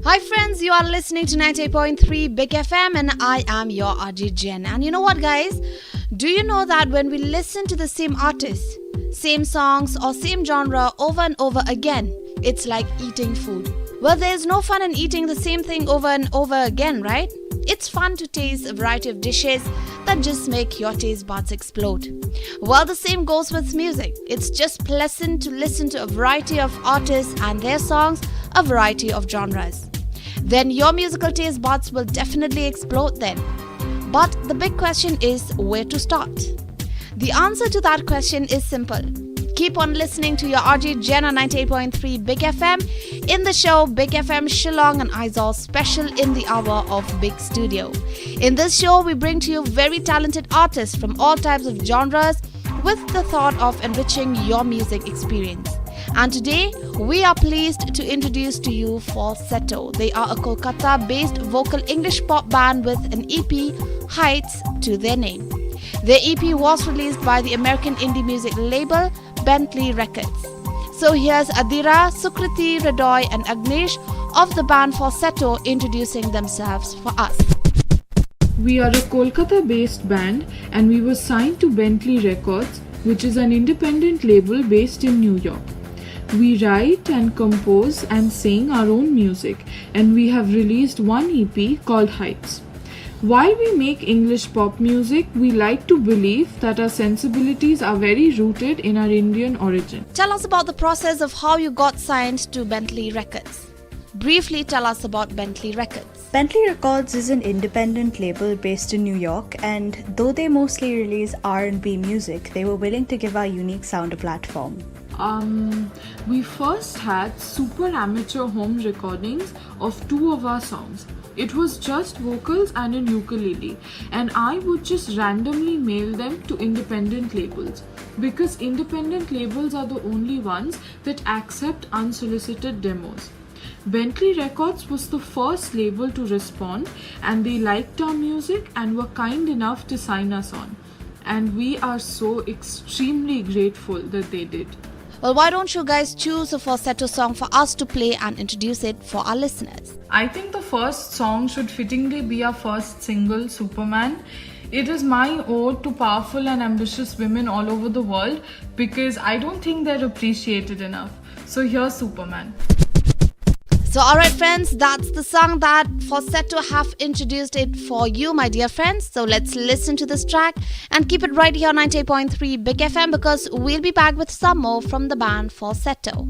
Hi friends, you are listening to 98.3 Big FM and I am your RJ Jen. And you know what guys? Do you know that when we listen to the same artist, same songs or same genre over and over again, it's like eating food. Well, there's no fun in eating the same thing over and over again, right? It's fun to taste a variety of dishes that just make your taste buds explode. Well, the same goes with music. It's just pleasant to listen to a variety of artists and their songs, a variety of genres. Then your musical taste buds will definitely explode then. But the big question is where to start? The answer to that question is simple. Keep on listening to your RJ Jen on 98.3 Big FM in the show Big FM Shillong and Aizawl special in the hour of Big Studio. In this show, we bring to you very talented artists from all types of genres with the thought of enriching your music experience. And today, we are pleased to introduce to you Falsetto. They are a Kolkata-based vocal English pop band with an EP, Heights, to their name. Their EP was released by the American indie music label Bentley Records. So here's Adira, Sukriti, Radoy and Agnesh of the band Falsetto introducing themselves for us. We are a Kolkata-based band and we were signed to Bentley Records, which is an independent label based in New York. We write and compose and sing our own music, and we have released one EP called Heights. While we make English pop music, we like to believe that our sensibilities are very rooted in our Indian origin. Tell us about the process of how you got signed to Bentley Records. Briefly tell us about Bentley Records. Bentley Records is an independent label based in New York, and though they mostly release R&B music, they were willing to give our unique sound a platform. We first had super amateur home recordings of two of our songs. It was just vocals and an ukulele, and I would just randomly mail them to independent labels because independent labels are the only ones that accept unsolicited demos. Bentley Records was the first label to respond, and they liked our music and were kind enough to sign us on. And we are so extremely grateful that they did. Well, why don't you guys choose a falsetto song for us to play and introduce it for our listeners? I think the first song should fittingly be our first single, Superman. It is my ode to powerful and ambitious women all over the world because I don't think they're appreciated enough. So here's Superman. So alright friends, that's the song that Falsetto have introduced it for you, my dear friends. So let's listen to this track and keep it right here on 98.3 Big FM because we'll be back with some more from the band Falsetto.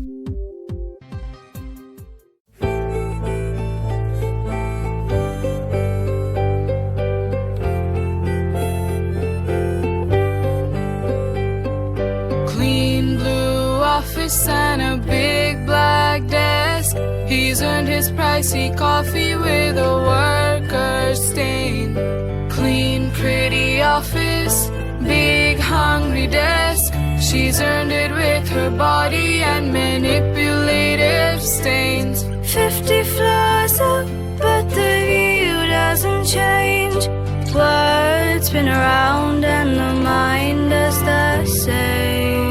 Clean blue office and a big black desk. He's earned his pricey coffee with a worker's stain. Clean, pretty office, big, hungry desk. She's earned it with her body and manipulative stains. 50 floors up, but the view doesn't change. Words spin around and the mind does the same.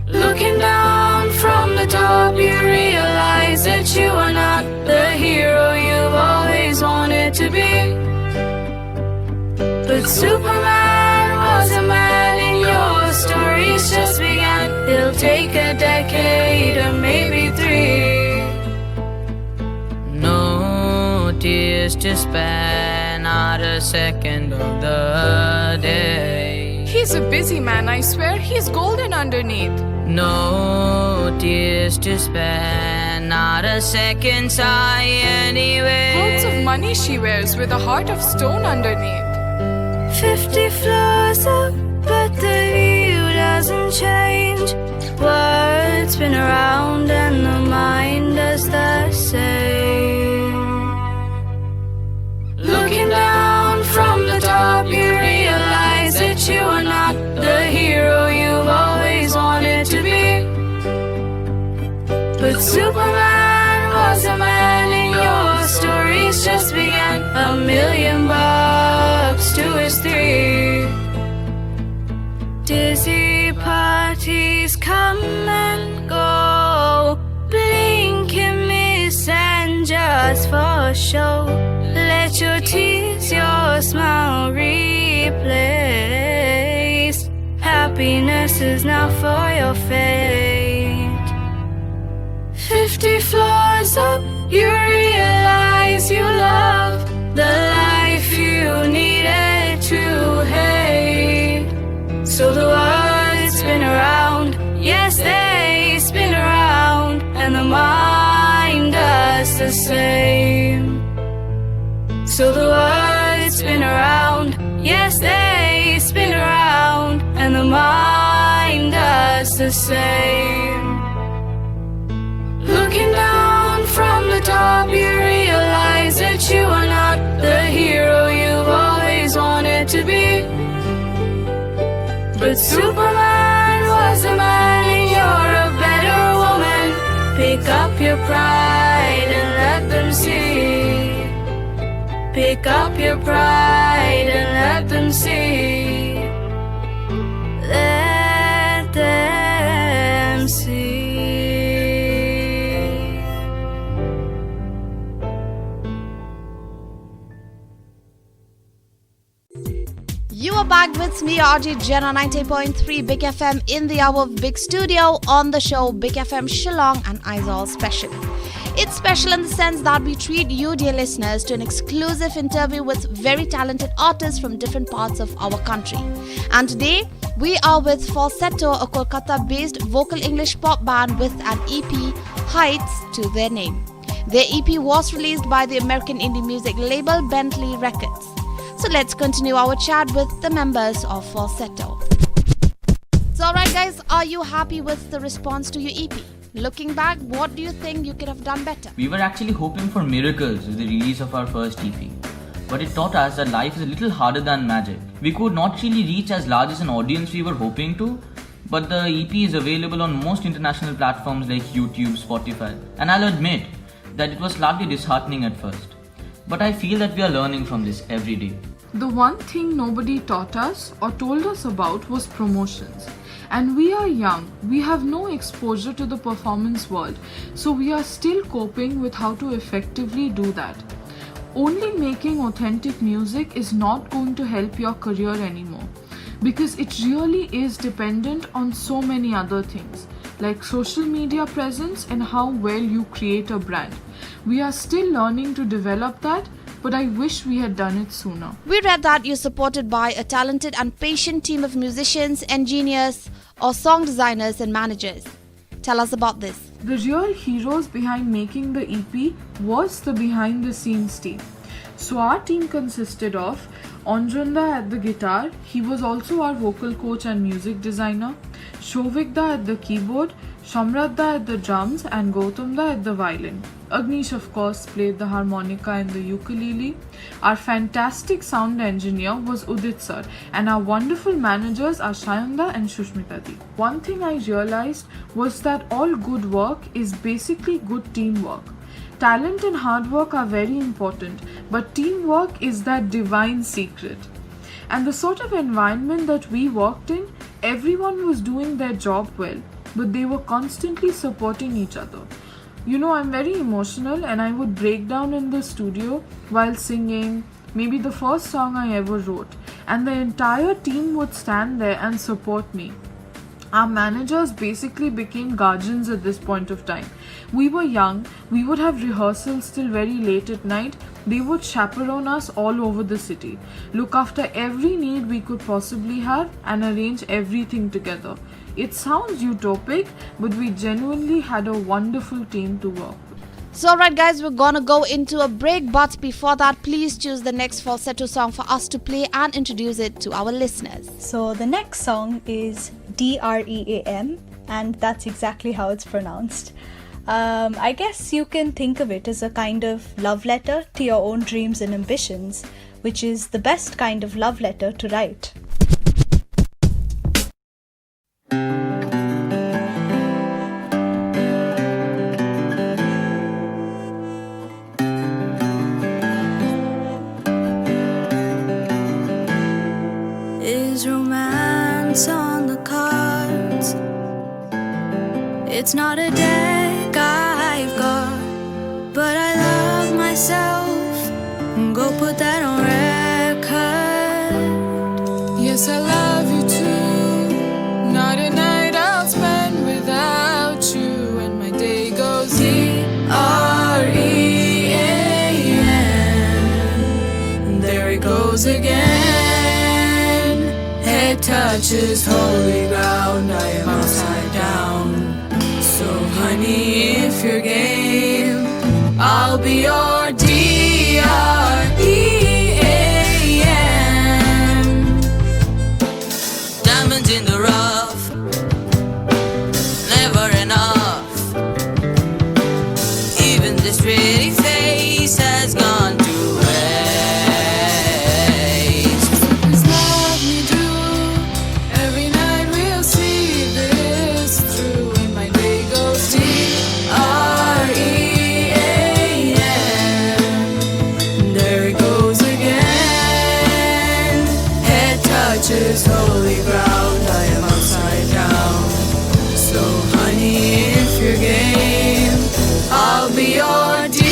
Looking down from the top, you realize that you are not the hero you've always wanted to be. But Superman was a man and your stories just began. It'll take a decade or maybe 3. No tears to spare, not a second of the day. He's a busy man, I swear, he's golden underneath. No tears to spare, not a second sigh anyway. Clothes of money she wears with a heart of stone underneath. 50 floors up, but the view doesn't change. Words spin around and the mind does the same. Looking down from the top, you realize that you are not the hero you've always wanted to be. But Superman was a man and your stories just began. $1 million to his 3. Dizzy parties come and go, blinking is for show. Let your tears, your smile replace. Happiness is not for your fate. 50 floors up, you realize you love the life you needed to hate. So the words spin around, yes they spin around, and the mind does the same. So the words spin around, yes they spin around, and the mind does the same. Looking down from the top, you realize that you are not the hero you've always wanted to be. But Superman was a man and you're a better woman. Pick up your pride and let them see. Pick up your pride and let them see. Let them see. You are back with me, RJ Jen, on 90.3 Big FM in the hour of Big Studio on the show Big FM Shillong and Aizawl Special. It's special in the sense that we treat you, dear listeners, to an exclusive interview with very talented artists from different parts of our country. And today, we are with Falsetto, a Kolkata-based vocal English pop band with an EP, Heights, to their name. Their EP was released by the American indie music label Bentley Records. So let's continue our chat with the members of Falsetto. So alright guys, are you happy with the response to your EP? Looking back, what do you think you could have done better? We were actually hoping for miracles with the release of our first EP. But it taught us that life is a little harder than magic. We could not really reach as large as an audience we were hoping to, but the EP is available on most international platforms like YouTube, Spotify, and I'll admit that it was slightly disheartening at first. But I feel that we are learning from this every day. The one thing nobody taught us or told us about was promotions. And we are young, we have no exposure to the performance world, so we are still coping with how to effectively do that. Only making authentic music is not going to help your career anymore, because it really is dependent on so many other things, like social media presence and how well you create a brand. We are still learning to develop that, but I wish we had done it sooner. We read that you're supported by a talented and patient team of musicians, engineers, or song designers and managers. Tell us about this. The real heroes behind making the EP was the behind the scenes team. So our team consisted of Anjunda at the guitar, he was also our vocal coach and music designer, Shovikda at the keyboard, Shamradda at the drums, and Gautamda at the violin. Agnish, of course, played the harmonica and the ukulele. Our fantastic sound engineer was Udit sir, and our wonderful managers are Shayanda and Shushmita di. One thing I realized was that all good work is basically good teamwork. Talent and hard work are very important, but teamwork is that divine secret. And the sort of environment that we worked in, everyone was doing their job well, but they were constantly supporting each other. You know, I'm very emotional and I would break down in the studio while singing, maybe the first song I ever wrote, and the entire team would stand there and support me. Our managers basically became guardians at this point of time. We were young, we would have rehearsals till very late at night. They would chaperone us all over the city, look after every need we could possibly have, and arrange everything together. It sounds utopic, but we genuinely had a wonderful team to work with. So alright guys, we're gonna go into a break, but before that, please choose the next falsetto song for us to play and introduce it to our listeners. So the next song is DREAM, and that's exactly how it's pronounced. I guess you can think of it as a kind of love letter to your own dreams and ambitions, which is the best kind of love letter to write. Is romance on the cards? It's not a deck I've got, but I love my again. Head touches holy ground, I am upside down. So honey, if you're game, I'll be your DREAM. Diamonds in the rough, never enough. Even this pretty face has gone to waste. Please love me do. Every night we'll see this through. And my day goes DREAM. There it goes again. Head touches holy ground, I am upside down. So honey, if you're game, I'll be your DREAM.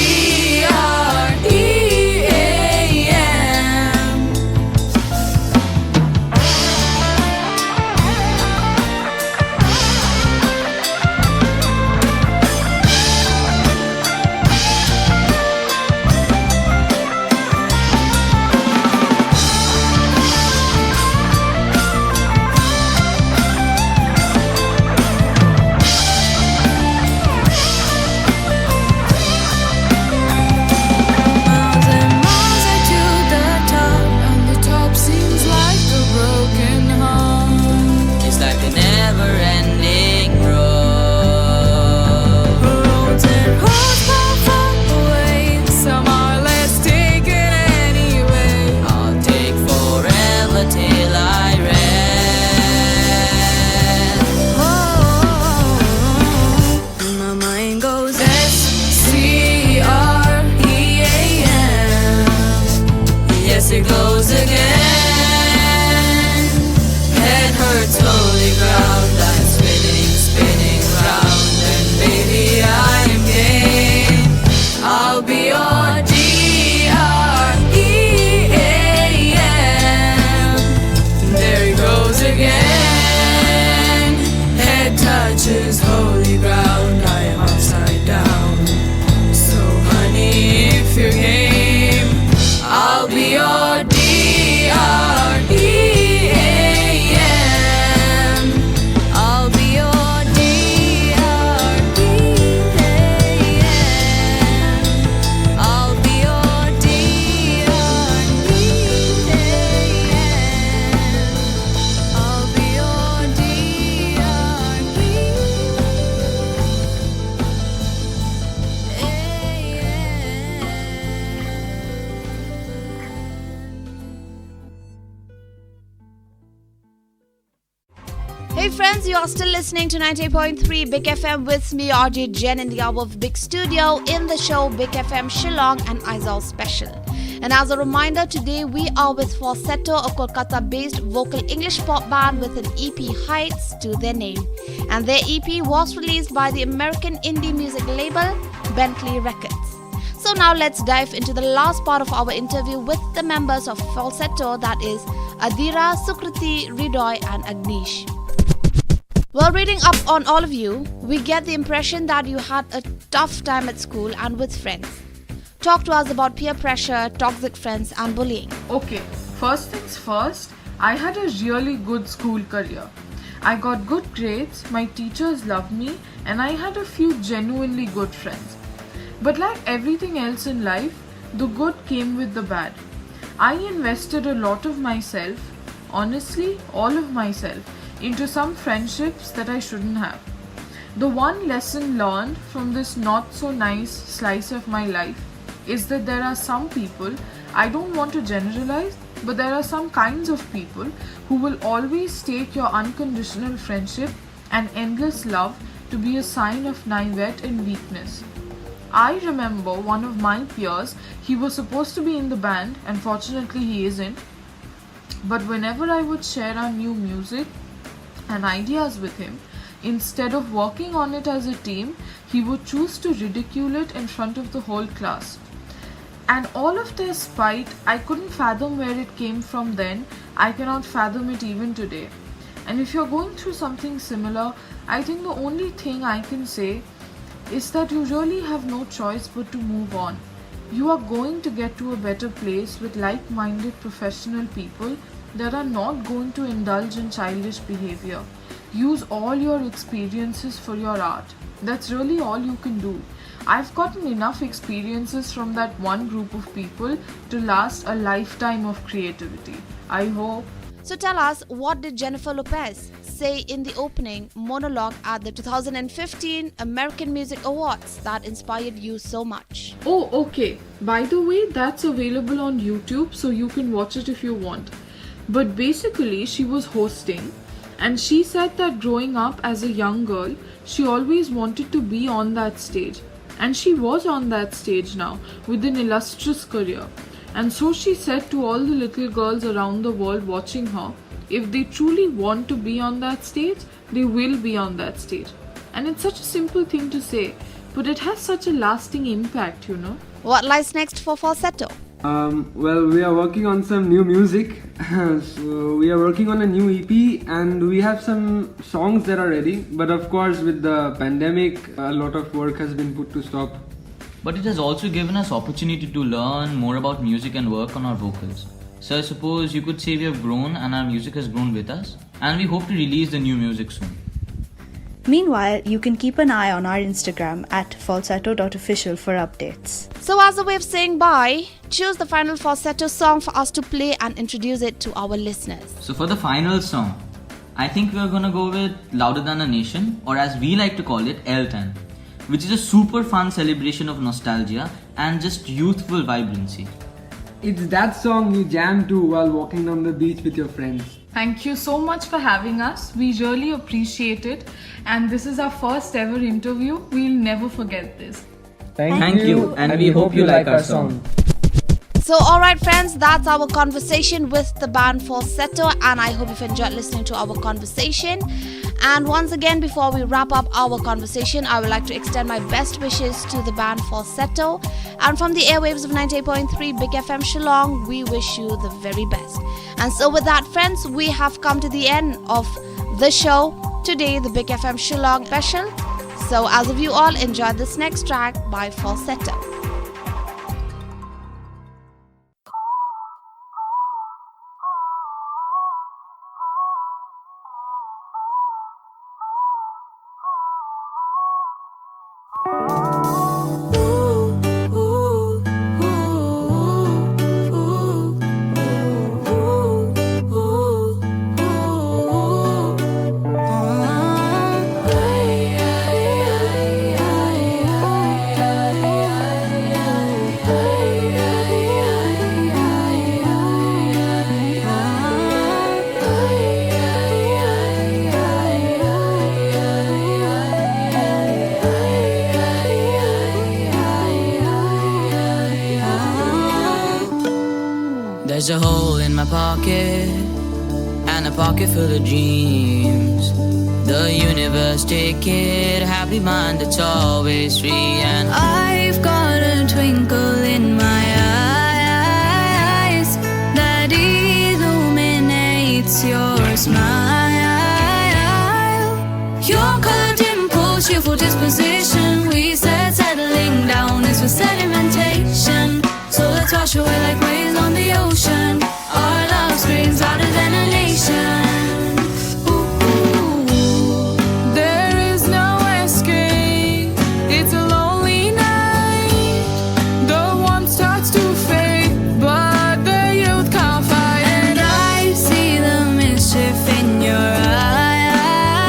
Miles and miles are to the top, And the top seems like a broken heart. it's like a never-ending road. Roads and roads far, far away. Some are less taken anyway. I'll take forever till I rest. Oh, my mind goes SCREAM. Yes, it goes again. Head hurts holy ground. I'm spinning, spinning round, and baby I am game. I'll be your DREAM. There he goes again. Head touches holy ground, I am upside down. So honey, if you're game, I'll be your DREAM. I'll be your DREAM. I'll be your DREAM. I'll be your Hey friends, you are still listening to 98.3 Big FM with me, RJ Jen, in the hour of Big Studio in the show Big FM Shillong and Aizawl Special. And as a reminder, today we are with Falsetto, a Kolkata-based vocal English pop band with an EP Heights to their name. And their EP was released by the American indie music label Bentley Records. So now let's dive into the last part of our interview with the members of Falsetto, that is Adira, Sukriti, Ridoy and Agnish. Well, reading up on all of you, we get the impression that you had a tough time at school and with friends. Talk to us about peer pressure, toxic friends and bullying. Okay, first things first, I had a really good school career. I got good grades, my teachers loved me, and I had a few genuinely good friends. But like everything else in life, the good came with the bad. I invested a lot of myself, honestly, all of myself, into some friendships that I shouldn't have. The one lesson learned from this not so nice slice of my life is that there are some people, I don't want to generalize, but there are some kinds of people who will always take your unconditional friendship and endless love to be a sign of naivete and weakness. I remember one of my peers, he was supposed to be in the band, unfortunately he isn't, but whenever I would share our new music and ideas with him, instead of working on it as a team, he would choose to ridicule it in front of the whole class. And all of their spite, I couldn't fathom where it came from then. I cannot fathom it even today. And if you're going through something similar, I think the only thing I can say is that you really have no choice but to move on. You are going to get to a better place with like-minded professional people that are not going to indulge in childish behavior. Use all your experiences for your art. That's really all you can do. I've gotten enough experiences from that one group of people to last a lifetime of creativity. I hope. So tell us, what did Jennifer Lopez say in the opening monologue at the 2015 American Music Awards that inspired you so much? Oh, okay. By the way, that's available on YouTube, so you can watch it if you want. But basically, she was hosting, and she said that growing up as a young girl, she always wanted to be on that stage. And she was on that stage now, with an illustrious career. And so she said to all the little girls around the world watching her, if they truly want to be on that stage, they will be on that stage. And it's such a simple thing to say, but it has such a lasting impact, you know. What lies next for Falsetto? Well, we are working on some new music. So we are working on a new EP and we have some songs that are ready. But of course, with the pandemic, a lot of work has been put to stop. But it has also given us opportunity to learn more about music and work on our vocals. So I suppose you could say we have grown and our music has grown with us, and we hope to release the new music soon. Meanwhile, you can keep an eye on our Instagram at falsetto.official for updates. So as a way of saying bye, choose the final falsetto song for us to play and introduce it to our listeners. So for the final song, I think we are gonna go with Louder Than a Nation, or as we like to call it, L10, which is a super fun celebration of nostalgia and just youthful vibrancy. It's that song you jam to while walking down the beach with your friends. Thank you so much for having us. We really appreciate it. And this is our first ever interview. We'll never forget this. Thank you, and we hope you like our song. So alright friends, that's our conversation with the band Falsetto, and I hope you've enjoyed listening to our conversation. And once again, before we wrap up our conversation, I would like to extend my best wishes to the band Falsetto. And from the airwaves of 98.3 Big FM Shillong, we wish you the very best. And so with that friends, we have come to the end of the show today, the Big FM Shillong special. So as of you all, enjoy this next track by Falsetto. There's a hole in my pocket, and a pocket full of dreams. The universe ticket, happy mind that's always free. And I've got a twinkle in my eyes that illuminates your smile. Your colored dimples, cheerful disposition. We said settling down is for sedimentation. So let's wash away like waves on the ocean. Our love screams louder than a nation. There is no escape. It's a lonely night. The warmth starts to fade, but the youth can't fight. And I see the mischief in your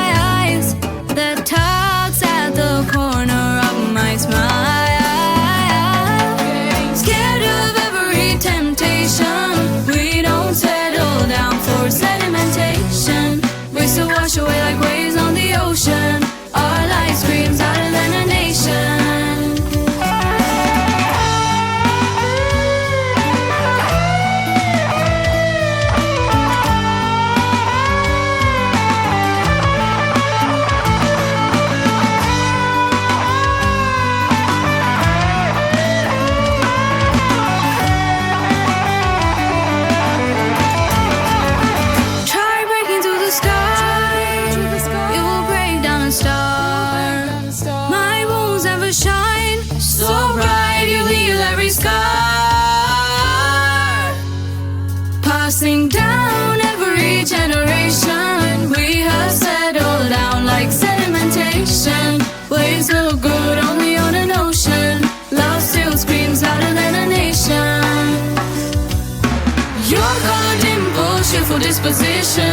eyes that tugs at the corner of my smile. passing down every generation. We have settled down like sedimentation. Waves look good only on an ocean. Love still screams louder than a nation. Your color dimple, cheerful disposition.